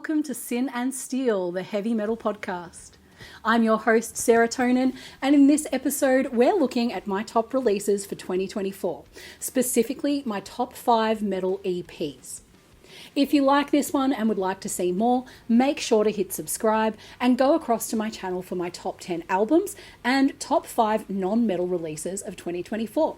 welcome to Sin and Steel, the heavy metal podcast. I'm your host, Sarah-Tonin, and in this episode, we're looking at my top releases for 2024, specifically my top 5 metal EPs. If you like this one and would like to see more, make sure to hit subscribe and go across to my channel for my top 10 albums and top 5 non-metal releases of 2024.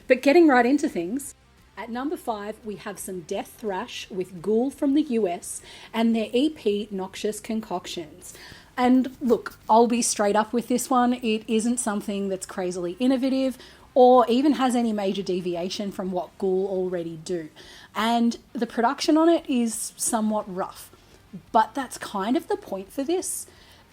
But getting right into things, at number 5, we have some death thrash with Ghoul from the US and their EP Noxious Concoctions. And look, I'll be straight up with this one. It isn't something that's crazily innovative or even has any major deviation from what Ghoul already do. And the production on it is somewhat rough. But that's kind of the point for this.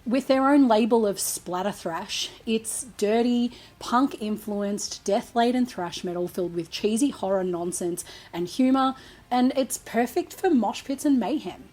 With their own label of splatter thrash, it's dirty, punk-influenced, death-laden thrash metal filled with cheesy horror nonsense and humour, and it's perfect for mosh pits and mayhem.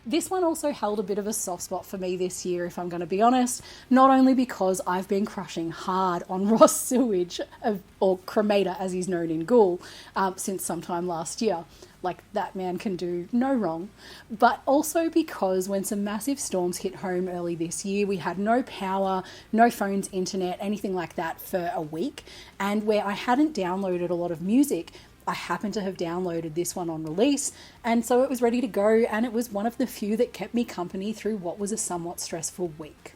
This one also held a bit of a soft spot for me this year, if I'm going to be honest, not only because I've been crushing hard on Ross Sewage, or Cremator as he's known in Ghoul, since sometime last year. Like, that man can do no wrong, but also because when some massive storms hit home early this year, we had no power, no phones, internet, anything like that for a week, and where I hadn't downloaded a lot of music, I happened to have downloaded this one on release, and so it was ready to go, and it was one of the few that kept me company through what was a somewhat stressful week.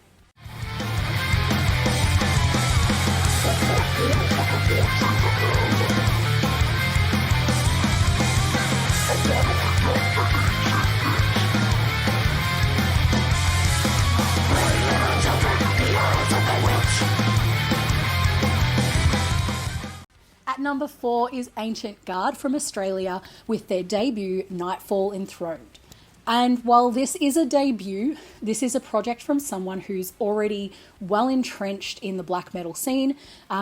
At number 4 is Ancient Guard from Australia with their debut Nightfall Enthroned. And while this is a debut, this is a project from someone who's already well entrenched in the black metal scene.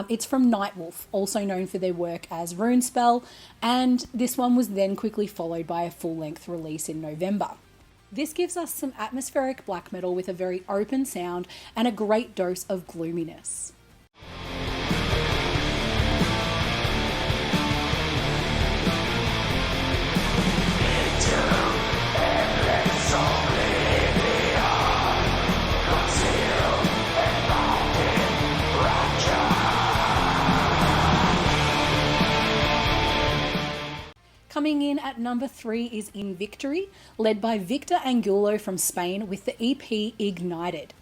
It's from Nightwolf, also known for their work as Runespell, and this one was then quickly followed by a full-length release in November. This gives us some atmospheric black metal with a very open sound and a great dose of gloominess. Coming in at number 3 is In Victory, led by Victor Angulo from Spain with the EP Ignited.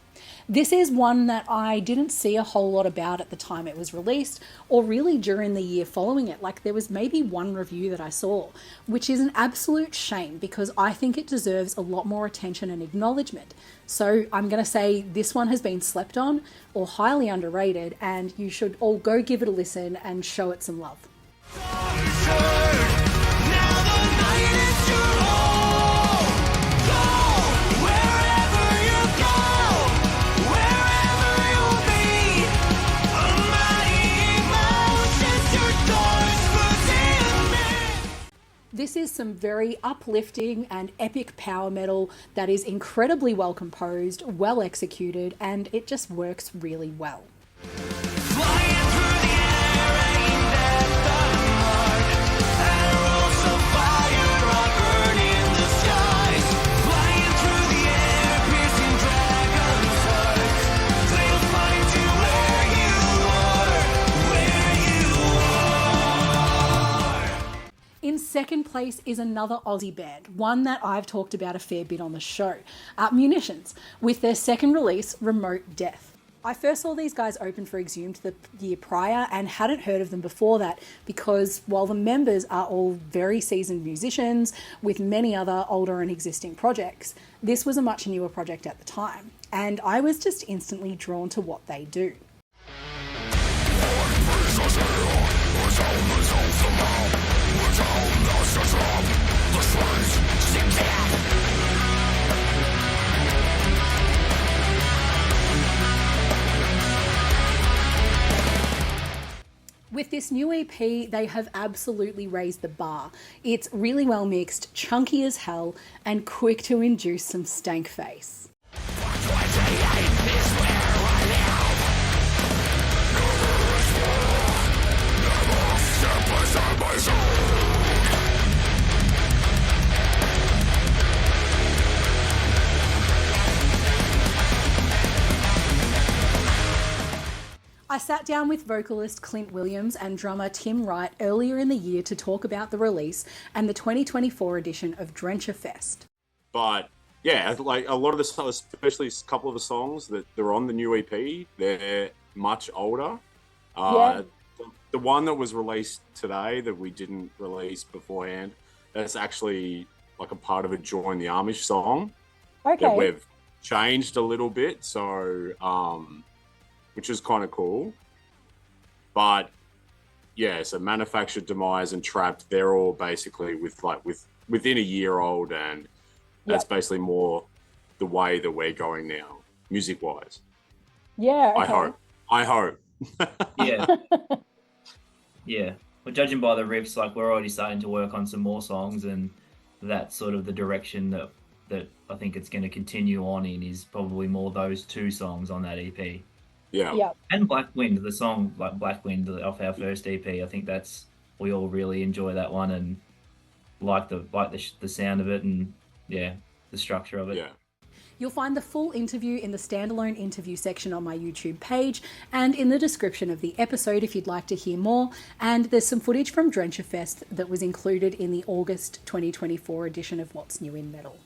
This is one that I didn't see a whole lot about at the time it was released, or really during the year following it. Like, there was maybe one review that I saw, which is an absolute shame because I think it deserves a lot more attention and acknowledgement. So I'm going to say this one has been slept on or highly underrated, and you should all go give it a listen and show it some love. This is some very uplifting and epic power metal that is incredibly well composed, well executed, and it just works really well. In second place is another Aussie band, one that I've talked about a fair bit on the show, Munitions, with their second release, Remote Death. I first saw these guys open for Exhumed the year prior and hadn't heard of them before that because while the members are all very seasoned musicians with many other older and existing projects, this was a much newer project at the time, and I was just instantly drawn to what they do. With this new EP, they have absolutely raised the bar. It's really well mixed, chunky as hell, and quick to induce some stank face. I sat down with vocalist Clint Williams and drummer Tim Wright earlier in the year to talk about the release and the 2024 edition of Drencher Fest. But yeah, like a lot of the songs, especially a couple of the songs that are on the new EP, they're much older. The one that was released today that we didn't release beforehand, that's actually like a part of a Join the Amish song that we've changed a little bit. So, which is kind of cool. But yeah, so Manufactured Demise and Trapped, they're all basically within a year old, and that's basically more the way that we're going now, music wise. Yeah. Okay. I hope. Yeah. Yeah. Well, judging by the riffs, like we're already starting to work on some more songs, and that's sort of the direction that I think it's going to continue on in, is probably more those two songs on that EP. Yeah. And Black Wind, the song like Black Wind off our first EP, I think we all really enjoy that one and like the sound of it, and the structure of it. Yeah. You'll find the full interview in the standalone interview section on my YouTube page and in the description of the episode if you'd like to hear more. And there's some footage from Drencher Fest that was included in the August 2024 edition of What's New in Metal.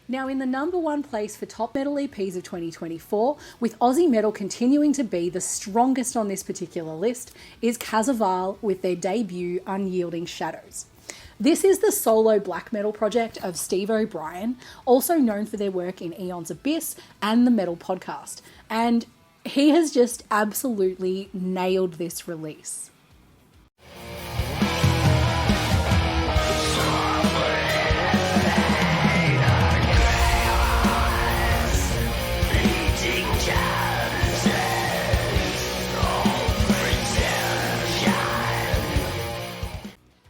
Now, in the number one place for top metal EPs of 2024, with Aussie metal continuing to be the strongest on this particular list, is Khazurvaal with their debut Unyielding Shadows. This is the solo black metal project of Steve O'Brien, also known for their work in Eon's Abyss and the Metal Podcast, and he has just absolutely nailed this release.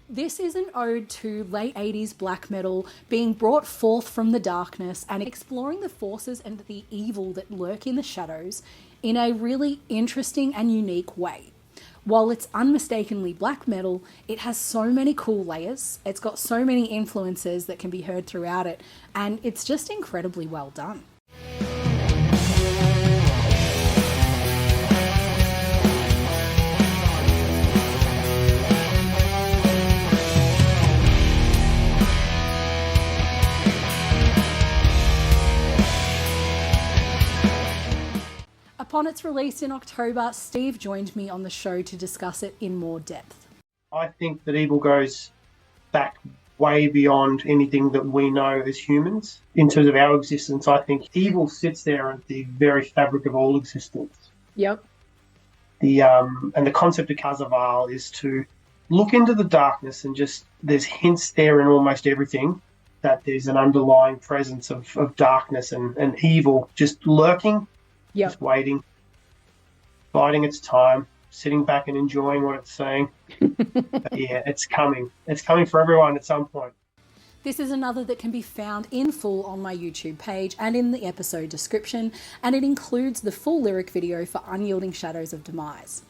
This is an ode to late 80s black metal being brought forth from the darkness and exploring the forces and the evil that lurk in the shadows in a really interesting and unique way. While it's unmistakably black metal, it has so many cool layers, it's got so many influences that can be heard throughout it, and it's just incredibly well done. Upon its release in October, Steve joined me on the show to discuss it in more depth. I think that evil goes back way beyond anything that we know as humans. In terms of our existence, I think evil sits there at the very fabric of all existence. Yep. And the concept of Khazurvaal is to look into the darkness, and just there's hints there in almost everything that there's an underlying presence of darkness and evil just lurking. Yep. Just waiting, biding its time, sitting back and enjoying what it's saying. But yeah, it's coming. It's coming for everyone at some point. This is another that can be found in full on my YouTube page and in the episode description, and it includes the full lyric video for Unyielding Shadows of Demise.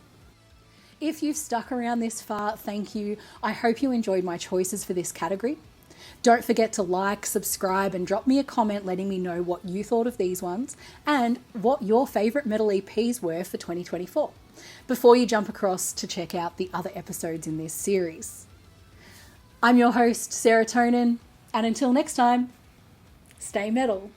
If you've stuck around this far, thank you. I hope you enjoyed my choices for this category. Don't forget to like, subscribe, and drop me a comment letting me know what you thought of these ones and what your favourite metal EPs were for 2024 before you jump across to check out the other episodes in this series. I'm your host, Sarah-Tonin, and until next time, stay metal.